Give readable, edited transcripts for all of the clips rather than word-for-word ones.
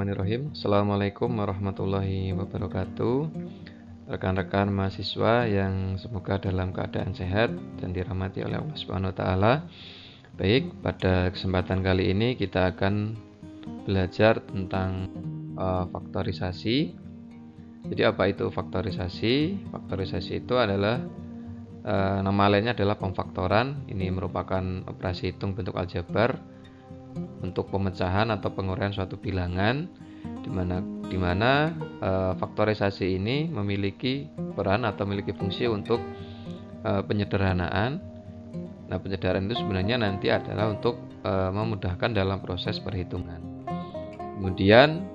Bismillahirrahmanirrahim. Assalamualaikum warahmatullahi wabarakatuh. Rekan-rekan mahasiswa yang semoga dalam keadaan sehat dan dirahmati oleh Allah Subhanahu wa taala. Baik, pada kesempatan kali ini kita akan belajar tentang faktorisasi. Jadi apa itu faktorisasi? Faktorisasi itu adalah nama lainnya adalah pemfaktoran. Ini merupakan operasi hitung bentuk aljabar untuk pemecahan atau penguraian suatu bilangan, di mana faktorisasi ini memiliki peran atau memiliki fungsi untuk penyederhanaan. Nah, penyederhanaan itu sebenarnya nanti adalah untuk memudahkan dalam proses perhitungan. Kemudian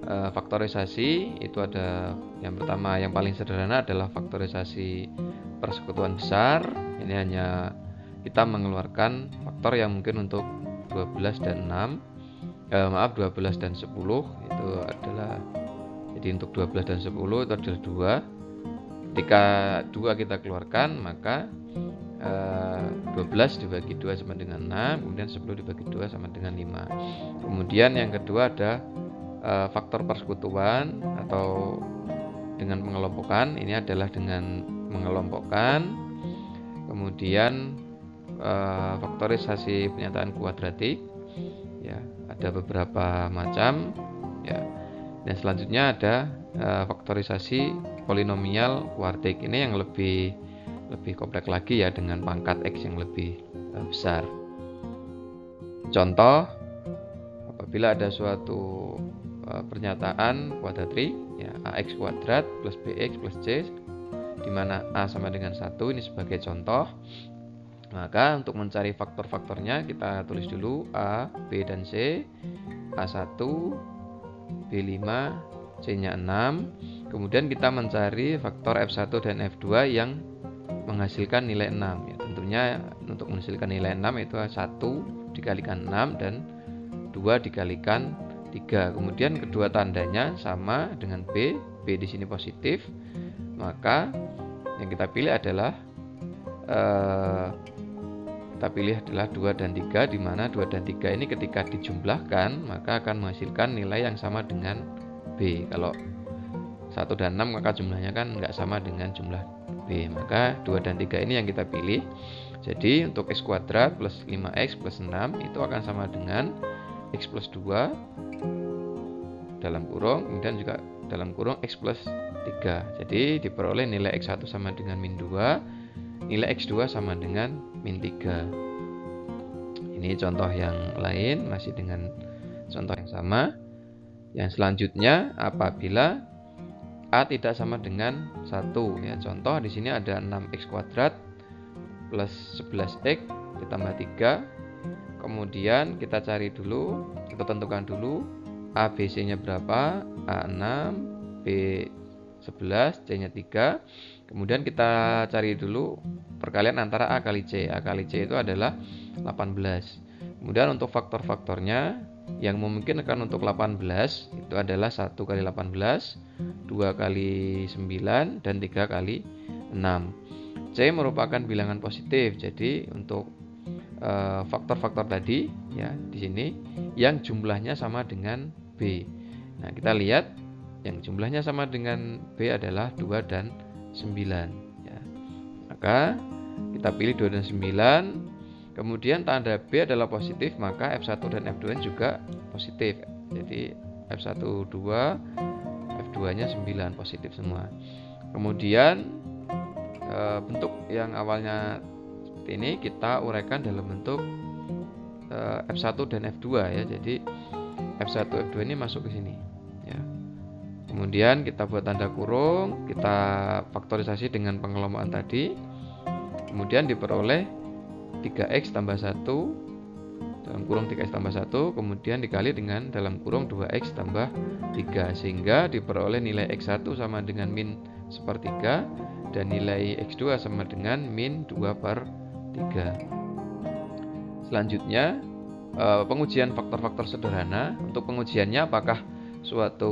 faktorisasi itu ada yang pertama, yang paling sederhana adalah faktorisasi persekutuan besar. Ini hanya kita mengeluarkan faktor yang mungkin untuk 12 dan 12 dan 10 itu adalah, jadi untuk 12 dan 10 itu adalah 2. Ketika 2 kita keluarkan, maka 12 dibagi 2 sama dengan 6, kemudian 10 dibagi 2 sama dengan 5. Kemudian yang kedua ada faktor persekutuan atau dengan pengelompokan. Ini adalah dengan mengelompokkan. Kemudian faktorisasi penyataan kuadratik, ya, ada beberapa macam, ya. Dan selanjutnya ada faktorisasi polinomial kuartik. Ini yang lebih kompleks lagi, ya, dengan pangkat x yang lebih besar. Contoh, apabila ada suatu pernyataan kuadratrik, ya, ax kuadrat plus bx plus c, di mana a sama dengan 1, ini sebagai contoh. Maka untuk mencari faktor-faktornya kita tulis dulu A, B, dan C. A1, B5, C-nya 6. Kemudian kita mencari faktor F1 dan F2 yang menghasilkan nilai 6. Ya, tentunya untuk menghasilkan nilai 6 itu 1 dikalikan 6 dan 2 dikalikan 3. Kemudian kedua tandanya sama dengan B. B di sini positif. Maka yang kita pilih adalah 2 dan 3, di mana 2 dan 3 ini ketika dijumlahkan maka akan menghasilkan nilai yang sama dengan B. Kalau 1 dan 6 maka jumlahnya kan nggak sama dengan jumlah B, maka 2 dan 3 ini yang kita pilih. Jadi untuk x kuadrat plus 5x plus 6 itu akan sama dengan x plus 2 dalam kurung, kemudian juga dalam kurung x plus 3. Jadi diperoleh nilai x1 sama dengan min 2, nilai x2 sama dengan min 3. Ini contoh yang lain masih dengan contoh yang sama. Yang selanjutnya apabila a tidak sama dengan 1, ya. Contoh di sini ada 6x kuadrat plus 11x ditambah 3. Kemudian kita cari dulu, kita tentukan dulu a b c-nya berapa, a 6, b 11, c-nya 3. Kemudian kita cari dulu perkalian antara a kali c. A kali c itu adalah 18. Kemudian untuk faktor-faktornya yang memungkinkan untuk 18 itu adalah 1 kali 18, 2 kali 9, dan 3 kali 6. C merupakan bilangan positif. Jadi untuk faktor-faktor tadi, ya, di sini yang jumlahnya sama dengan B. Nah, kita lihat yang jumlahnya sama dengan B adalah 2 dan 9, ya. Maka kita pilih 2 dan 9. Kemudian tanda B adalah positif, maka F1 dan F2 juga positif. Jadi F1 2, F2-nya 9, positif semua. Kemudian bentuk yang awalnya seperti ini kita uraikan dalam bentuk F1 dan F2, ya. Jadi F1 F2 ini masuk ke sini, ya. Kemudian kita buat tanda kurung, kita faktorisasi dengan pengelompokan tadi. Kemudian diperoleh 3x tambah 1 dalam kurung 3x tambah 1, kemudian dikali dengan dalam kurung 2x tambah 3, sehingga diperoleh nilai x1 sama dengan min 1/3 dan nilai x2 sama dengan min 2/3. Selanjutnya pengujian faktor-faktor sederhana. Untuk pengujiannya apakah suatu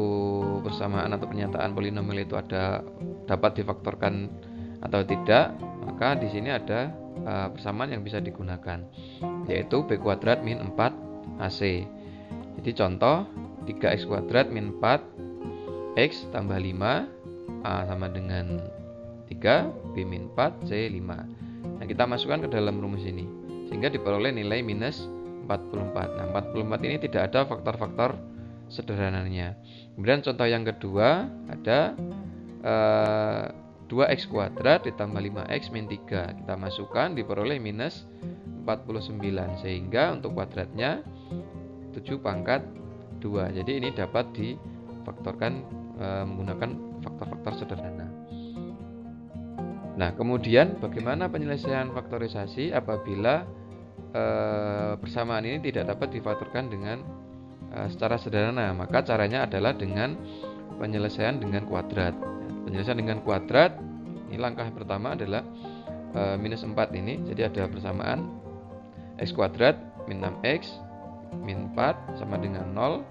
persamaan atau pernyataan polinomial itu dapat difaktorkan atau tidak, maka di sini ada persamaan yang bisa digunakan, yaitu b kuadrat min 4ac. Jadi contoh 3x kuadrat min 4x tambah 5, A sama dengan 3, B min 4, C 5. Nah, kita masukkan ke dalam rumus ini, sehingga diperoleh nilai minus 44. Nah, 44 ini tidak ada faktor-faktor sederhananya. Kemudian contoh yang kedua ada 2x kuadrat ditambah 5x min 3. Kita masukkan, diperoleh minus 49, sehingga untuk kuadratnya 7 pangkat 2. Jadi ini dapat difaktorkan menggunakan faktor-faktor sederhana. Nah, kemudian bagaimana penyelesaian faktorisasi apabila persamaan ini tidak dapat difaktorkan dengan secara sederhana? Maka caranya adalah dengan penyelesaian dengan kuadrat. Penyelesaian dengan kuadrat, ini langkah pertama adalah minus 4 ini. Jadi ada persamaan x kuadrat min 6x min 4 sama dengan 0.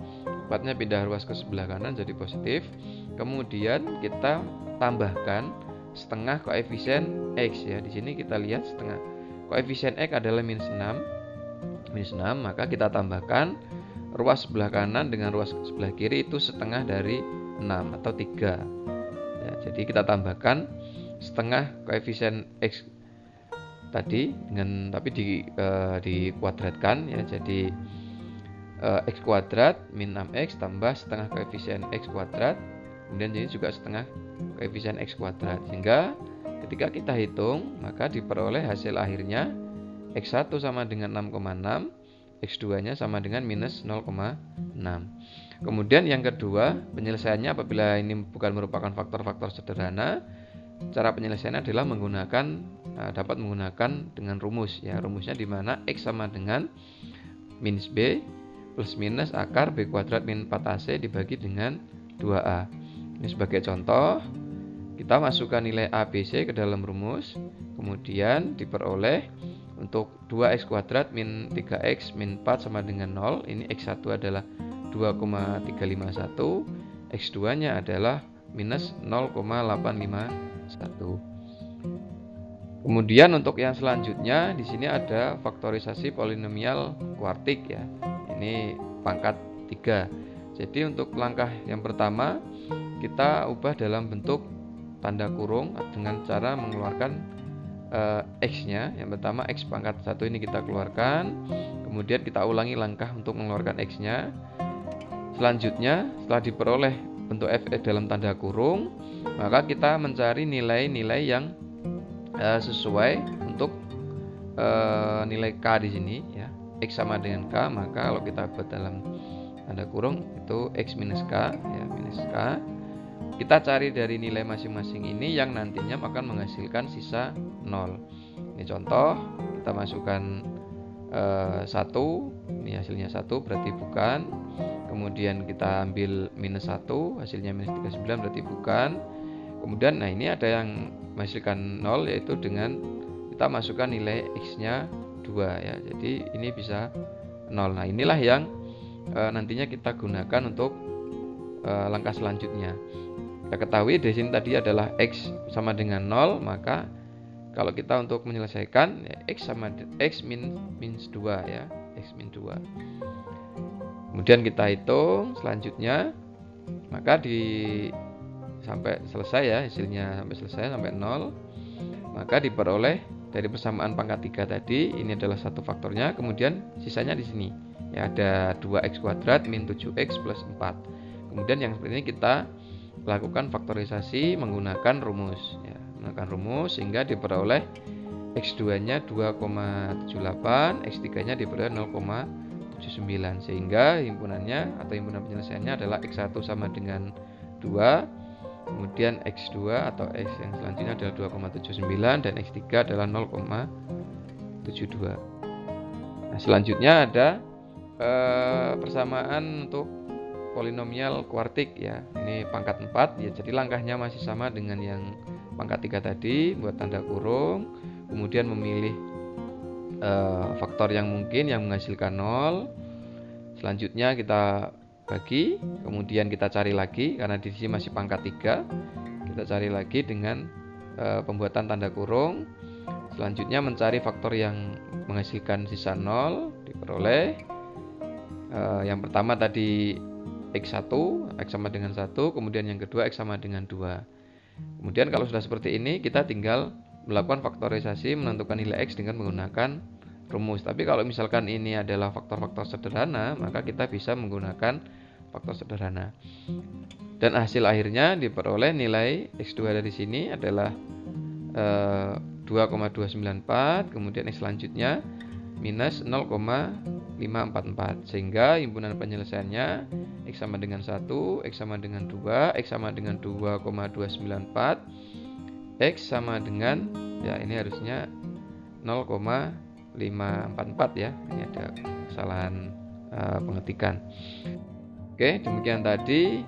4-nya pindah ruas ke sebelah kanan jadi positif. Kemudian kita tambahkan setengah koefisien x ya. Di sini kita lihat setengah. Koefisien x adalah minus 6. Minus 6, maka kita tambahkan ruas sebelah kanan dengan ruas sebelah kiri itu setengah dari 6 atau 3. Ya, jadi kita tambahkan setengah koefisien x tadi dengan tapi dikuadratkan ya. Jadi x kuadrat min 6x tambah setengah koefisien x kuadrat, kemudian ini juga setengah koefisien x kuadrat, sehingga ketika kita hitung maka diperoleh hasil akhirnya x1 sama dengan 6,6, x2 nya sama dengan minus 0,6. Kemudian yang kedua, penyelesaiannya apabila ini bukan merupakan faktor-faktor sederhana, cara penyelesaiannya adalah dapat menggunakan dengan rumus ya. Rumusnya di mana x sama dengan minus b plus minus akar b kuadrat min 4ac dibagi dengan 2a. Ini sebagai contoh, kita masukkan nilai a, b, c ke dalam rumus, kemudian diperoleh untuk 2x kuadrat min 3x min 4 sama dengan 0. Ini x1 adalah 2,351, x2 nya adalah minus 0,851. Kemudian untuk yang selanjutnya di sini ada faktorisasi polinomial kuartik ya. Ini pangkat 3. Jadi untuk langkah yang pertama kita ubah dalam bentuk tanda kurung dengan cara mengeluarkan x-nya. Yang pertama x pangkat 1 ini kita keluarkan. Kemudian kita ulangi langkah untuk mengeluarkan x-nya. Selanjutnya setelah diperoleh bentuk f dalam tanda kurung, maka kita mencari nilai-nilai yang sesuai untuk nilai k di sini ya. X sama dengan k, maka kalau kita buat dalam tanda kurung itu x minus k ya, minus k. Kita cari dari nilai masing-masing ini yang nantinya akan menghasilkan sisa 0. Ini contoh, kita masukkan 1, ini hasilnya 1 berarti bukan. Kemudian kita ambil minus 1, hasilnya minus 39 berarti bukan. Kemudian nah ini ada yang menghasilkan 0, yaitu dengan kita masukkan nilai x-nya 2 ya. Jadi ini bisa 0. Nah, inilah yang nantinya kita gunakan untuk langkah selanjutnya. Kita ketahui di sini tadi adalah x sama dengan 0, maka kalau kita untuk menyelesaikan ya, x sama x minus 2 ya, x min 2. Kemudian kita hitung selanjutnya, maka sampai selesai ya, hasilnya sampai selesai sampai 0, maka diperoleh dari persamaan pangkat 3 tadi, ini adalah satu faktornya, kemudian sisanya di sini ya, ada 2x kuadrat min 7x plus 4. Kemudian yang seperti ini kita lakukan faktorisasi menggunakan rumus ya, menggunakan rumus sehingga diperoleh x2 nya 2,78, x3 nya diperoleh 0,79, sehingga himpunannya atau himpunan penyelesaiannya adalah x1 sama dengan 2, kemudian x2 atau x yang selanjutnya adalah 2,79 dan x3 adalah 0,72. Nah, selanjutnya ada persamaan untuk polinomial kuartik ya. Ini pangkat 4 ya. Jadi langkahnya masih sama dengan yang pangkat 3 tadi, buat tanda kurung, kemudian memilih faktor yang mungkin yang menghasilkan 0. Selanjutnya kita bagi, kemudian kita cari lagi karena di sini masih pangkat 3. Kita cari lagi dengan pembuatan tanda kurung. Selanjutnya mencari faktor yang menghasilkan sisa 0, diperoleh yang pertama tadi X1, X sama dengan 1, kemudian yang kedua X sama dengan 2. Kemudian kalau sudah seperti ini, kita tinggal melakukan faktorisasi menentukan nilai X dengan menggunakan rumus. Tapi kalau misalkan ini adalah faktor-faktor sederhana, maka kita bisa menggunakan faktor sederhana. Dan hasil akhirnya diperoleh nilai X2 dari sini adalah 2,294, kemudian X selanjutnya minus 0,544, sehingga himpunan penyelesaiannya X sama dengan 1, X sama dengan 2, X sama dengan 2,294, X sama dengan, ya ini harusnya 0,544 ya, ini ada kesalahan pengetikan. Oke, demikian tadi